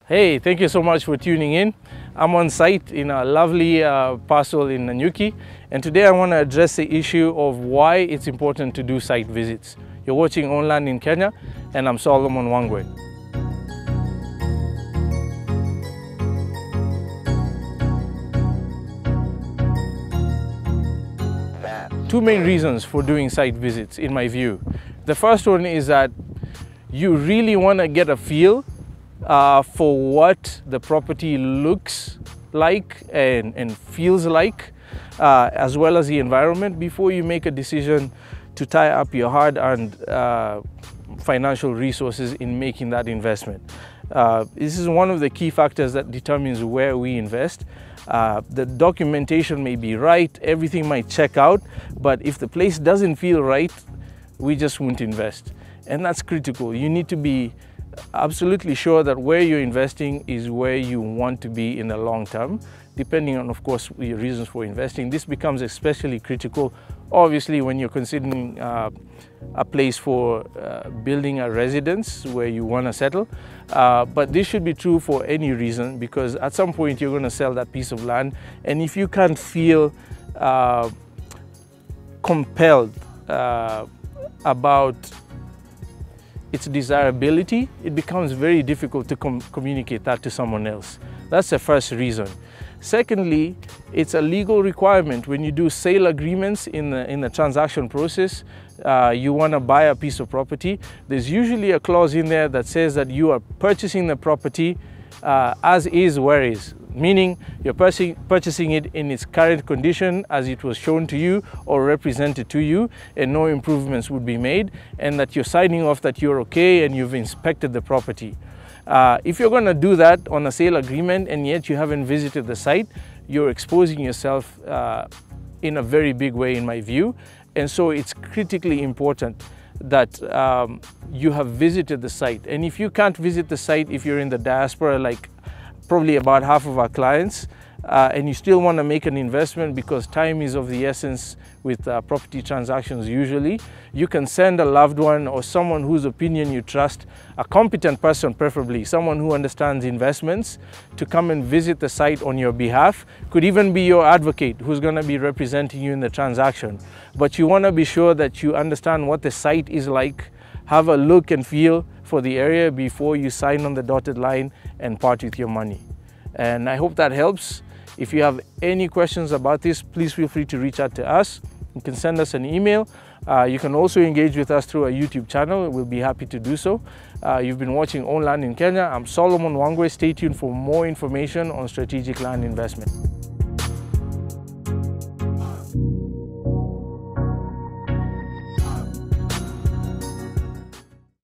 Hey, thank you so much for tuning in. I'm on site in a lovely parcel in Nanyuki, and today I want to address the issue of why it's important to do site visits. You're watching Online in Kenya, and I'm Solomon Wangwe. Two main reasons for doing site visits, in my view. The first one is that you really want to get a feel for what the property looks like and feels like, as well as the environment, before you make a decision to tie up your hard-earned financial resources in making that investment. This is one of the key factors that determines where we invest. The documentation may be right, everything might check out, but if the place doesn't feel right, we just won't invest. And that's critical. You need to be absolutely sure that where you're investing is where you want to be in the long term, depending on, of course, your reasons for investing. This becomes especially critical, obviously, when you're considering a place for building a residence where you want to settle. But this should be true for any reason, because at some point you're going to sell that piece of land, and if you can't feel compelled about its desirability, it becomes very difficult to communicate that to someone else. That's the first reason. Secondly, it's a legal requirement. When you do sale agreements in the transaction process, you want to buy a piece of property, there's usually a clause in there that says that you are purchasing the property as is, where is, meaning you're purchasing it in its current condition as it was shown to you or represented to you, and no improvements would be made, and that you're signing off that you're okay and you've inspected the property. If you're going to do that on a sale agreement and yet you haven't visited the site, you're exposing yourself in a very big way, in my view. And so it's critically important that you have visited the site. And if you can't visit the site, if you're in the diaspora, like probably about half of our clients, and you still want to make an investment because time is of the essence with property transactions usually, you can send a loved one or someone whose opinion you trust, a competent person preferably, someone who understands investments, to come and visit the site on your behalf. Could even be your advocate who's going to be representing you in the transaction. But you want to be sure that you understand what the site is like, have a look and feel for the area before you sign on the dotted line and part with your money. And I hope that helps. If you have any questions about this, please feel free to reach out to us. You can send us an email. You can also engage with us through our YouTube channel. We'll be happy to do so. You've been watching Own Land in Kenya. I'm Solomon Wangwe. Stay tuned for more information on strategic land investment.